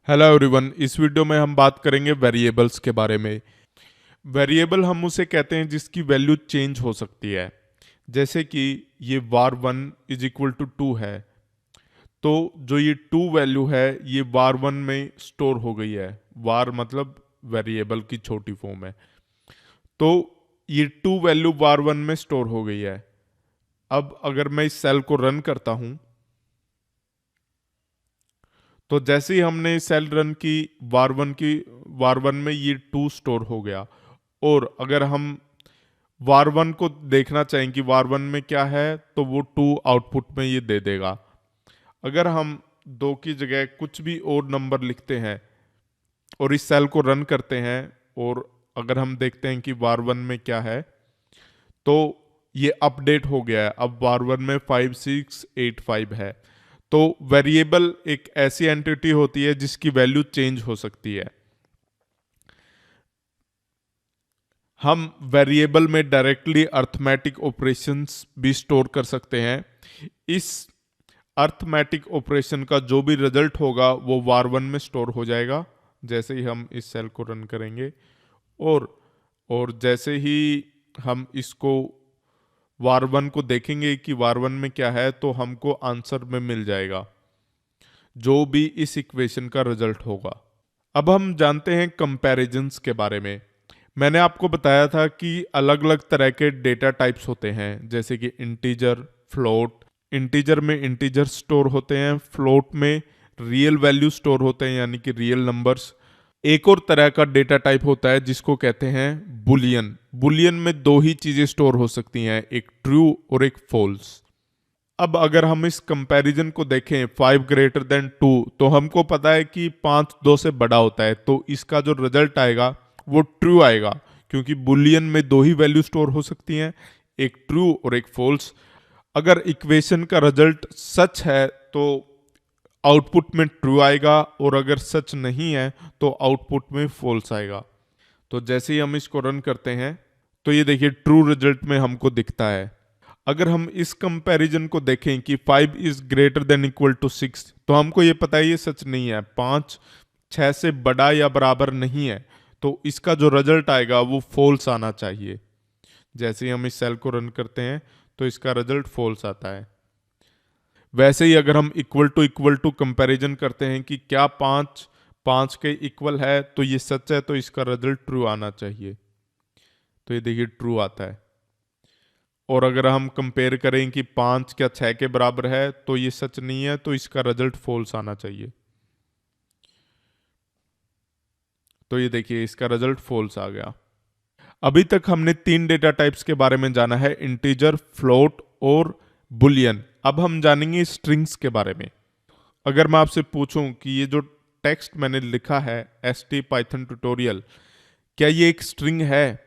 Hello everyone. इस video में हम बात करेंगे वेरिएबल्स के बारे में। वेरिएबल हम उसे कहते हैं जिसकी वैल्यू चेंज हो सकती है। जैसे कि ये var1 इज इक्वल टू 2 है, तो जो ये 2 वैल्यू है ये var1 में स्टोर हो गई है। var मतलब वेरिएबल की छोटी फॉर्म है। तो ये 2 वैल्यू var1 में स्टोर हो गई है। अब अगर मैं इस सेल को रन करता हूं, तो जैसे ही हमने सेल रन की वार वन में ये 2 स्टोर हो गया। और अगर हम वार वन को देखना चाहें कि वार वन में क्या है, तो वो 2 आउटपुट में ये दे देगा। अगर हम 2 की जगह कुछ भी और नंबर लिखते हैं और इस सेल को रन करते हैं, और अगर हम देखते हैं कि वार वन में क्या है, तो ये अपडेट हो गया है। अब वार वन में 5685 है। तो वेरिएबल एक ऐसी एंटिटी होती है जिसकी वैल्यू चेंज हो सकती है। हम वेरिएबल में डायरेक्टली अर्थमेटिक ऑपरेशंस भी स्टोर कर सकते हैं। इस अर्थमेटिक ऑपरेशन का जो भी रिजल्ट होगा वो वार वन में स्टोर हो जाएगा जैसे ही हम इस सेल को रन करेंगे। और जैसे ही हम इसको वार वन को देखेंगे कि वार वन में क्या है, तो हमको आंसर में मिल जाएगा जो भी इस इक्वेशन का रिजल्ट होगा। अब हम जानते हैं कंपैरिजंस के बारे में। मैंने आपको बताया था कि अलग अलग तरह के डेटा टाइप्स होते हैं, जैसे कि इंटीजर, फ्लोट। इंटीजर में इंटीजर स्टोर होते हैं, फ्लोट में रियल वैल्यू स्टोर होते हैं यानी कि रियल नंबर्स। एक और तरह का डेटा टाइप होता है जिसको कहते हैं बुलियन। बुलियन में दो ही चीजें स्टोर हो सकती हैं, एक ट्रू और एक फॉल्स। अब अगर हम इस कंपैरिजन को देखें 5 greater than 2, तो हमको पता है कि 5 2 से बड़ा होता है, तो इसका जो रिजल्ट आएगा वो ट्रू आएगा, क्योंकि बुलियन में दो ही वैल्यू स्टोर हो सकती हैं, एक ट्रू और एक फॉल्स। अगर इक्वेशन का रिजल्ट सच है तो आउटपुट में ट्रू आएगा, और अगर सच नहीं है तो आउटपुट में फॉल्स आएगा। तो जैसे ही हम इसको रन करते हैं, तो ये देखिए ट्रू रिजल्ट में हमको दिखता है। अगर हम इस कंपैरिजन को देखें कि 5 > 6 तो हमको ये पता है ये सच नहीं है, 5 6 से बड़ा या बराबर नहीं है, तो इसका जो रिजल्ट आएगा वो फॉल्स आना चाहिए। जैसे ही हम इस सेल को रन करते हैं तो इसका रिजल्ट फॉल्स आता है। वैसे ही अगर हम इक्वल टू कंपैरिजन करते हैं कि क्या 5 5 के इक्वल है, तो ये सच है, तो इसका रिजल्ट ट्रू आना चाहिए। तो ये देखिए ट्रू आता है। और अगर हम कंपेयर करें कि 5 क्या 6 के बराबर है, तो ये सच नहीं है, तो इसका रिजल्ट फॉल्स आना चाहिए। तो ये देखिए इसका रिजल्ट फॉल्स आ गया। अभी तक हमने 3 डेटा टाइप्स के बारे में जाना है, इंटीजर, फ्लोट और बुलियन। अब हम जानेंगे स्ट्रिंग्स के बारे में। अगर मैं आपसे पूछूं कि ये जो टेक्स्ट मैंने लिखा है ST पाइथन ट्यूटोरियल, क्या ये एक स्ट्रिंग है?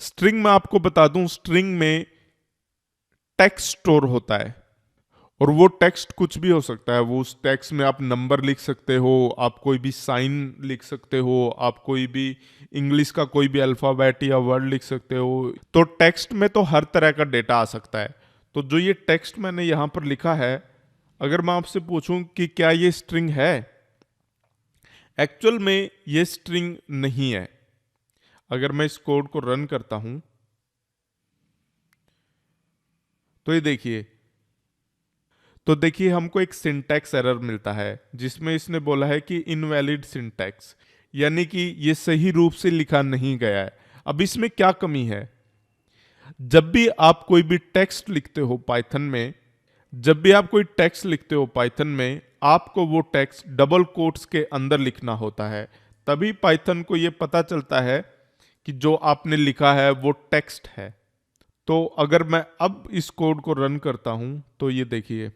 स्ट्रिंग में आपको बता दूं, स्ट्रिंग में टेक्स्ट स्टोर होता है, और वो टेक्स्ट कुछ भी हो सकता है। वो उस टेक्स्ट में आप नंबर लिख सकते हो, आप कोई भी साइन लिख सकते हो, आप कोई भी इंग्लिश का कोई भी अल्फाबेट या वर्ड लिख सकते हो। तो टेक्स्ट में तो हर तरह का डेटा आ सकता है। तो जो ये टेक्स्ट मैंने यहाँ पर लिखा है, अगर मैं आपसे पूछूं कि क्या ये स्ट्रिंग है, एक्चुअल में ये स्ट्रिंग नहीं है। अगर मैं इस कोड को रन करता हूं, तो ये देखिए, तो देखिए हमको एक सिंटैक्स एरर मिलता है जिसमें इसने बोला है कि इनवैलिड सिंटैक्स, यानी कि ये सही रूप से लिखा नहीं गया है। अब इसमें क्या कमी है? जब भी आप कोई भी टेक्स्ट लिखते हो पाइथन में, जब भी आप कोई टेक्स्ट लिखते हो पाइथन में, आपको वो टेक्स्ट डबल कोट्स के अंदर लिखना होता है। तभी पाइथन को ये पता चलता है कि जो आपने लिखा है वो टेक्स्ट है। तो अगर मैं अब इस कोड को रन करता हूं, तो ये देखिए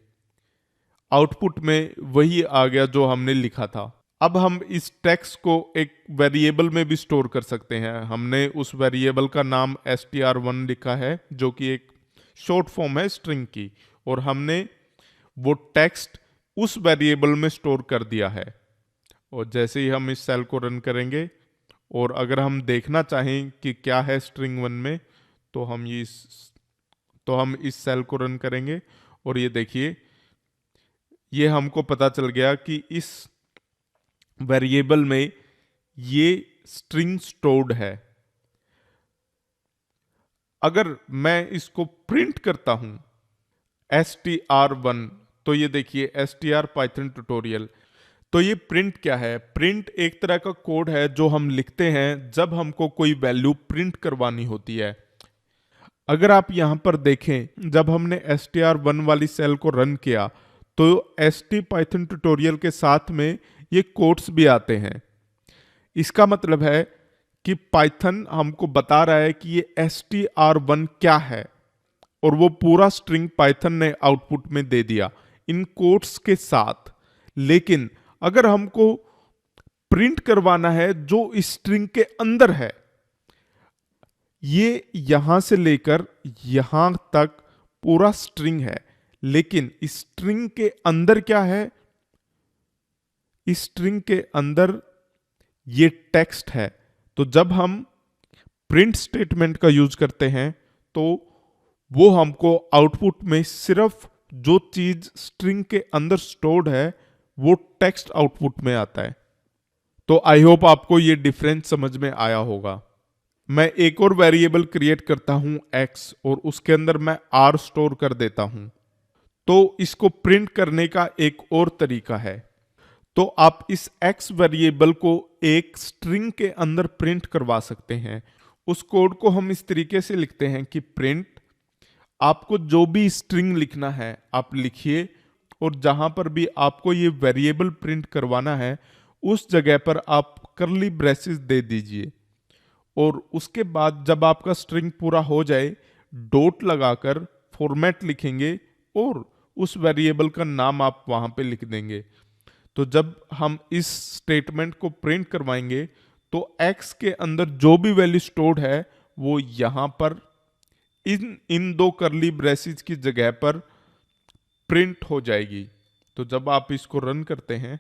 आउटपुट में वही आ गया जो हमने लिखा था। अब हम इस टेक्स्ट को एक वेरिएबल में भी स्टोर कर सकते हैं। हमने उस वेरिएबल का नाम str1 लिखा है, जो कि एक शॉर्ट फॉर्म है स्ट्रिंग की, और हमने वो टेक्स्ट उस वेरिएबल में स्टोर कर दिया है। और जैसे ही हम इस सेल को रन करेंगे, और अगर हम देखना चाहें कि क्या है स्ट्रिंग 1 में, तो हम इस सेल को रन करेंगे, और ये देखिए ये हमको पता चल गया कि इस वेरिएबल में ये स्ट्रिंग स्टोर्ड है। अगर मैं इसको प्रिंट करता हूं str1, तो ये देखिए str पाइथन ट्यूटोरियल। तो ये प्रिंट क्या है? प्रिंट एक तरह का कोड है जो हम लिखते हैं जब हमको कोई वैल्यू प्रिंट करवानी होती है। अगर आप यहां पर देखें, जब हमने str1 वाली सेल को रन किया तो st पाइथन ट्यूटोरियल के साथ में ये कोड्स भी आते हैं। इसका मतलब है कि पाइथन हमको बता रहा है कि ये str1 क्या है, और वो पूरा स्ट्रिंग पाइथन ने आउटपुट में दे दिया इन कोट्स के साथ। लेकिन अगर हमको प्रिंट करवाना है जो इस स्ट्रिंग के अंदर है, ये यहां से लेकर यहां तक पूरा स्ट्रिंग है, लेकिन इस स्ट्रिंग के अंदर क्या है? इस स्ट्रिंग के अंदर ये टेक्स्ट है। तो जब हम प्रिंट स्टेटमेंट का यूज करते हैं तो वो हमको आउटपुट में सिर्फ जो चीज स्ट्रिंग के अंदर स्टोर्ड है वो टेक्स्ट आउटपुट में आता है। तो आई होप आपको ये डिफरेंस समझ में आया होगा। मैं एक और वेरिएबल क्रिएट करता हूं x, और उसके अंदर मैं r स्टोर कर देता हूं। तो इसको प्रिंट करने का एक और तरीका है। तो आप इस x वेरिएबल को एक स्ट्रिंग के अंदर प्रिंट करवा सकते हैं। उस कोड को हम इस तरीके से लिखते हैं कि प्रिंट, आपको जो भी स्ट्रिंग लिखना है आप लिखिए, और जहां पर भी आपको ये वेरिएबल प्रिंट करवाना है उस जगह पर आप कर्ली ब्रेसेस दे दीजिए, और उसके बाद जब आपका स्ट्रिंग पूरा हो जाए डॉट लगाकर फॉर्मेट लिखेंगे और उस वेरिएबल का नाम आप वहां पे लिख देंगे। तो जब हम इस स्टेटमेंट को प्रिंट करवाएंगे तो x के अंदर जो भी वैल्यू स्टोर्ड है वो यहां पर इन दो कर्ली ब्रेसेस की जगह पर प्रिंट हो जाएगी। तो जब आप इसको रन करते हैं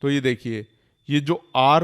तो ये देखिए, ये जो r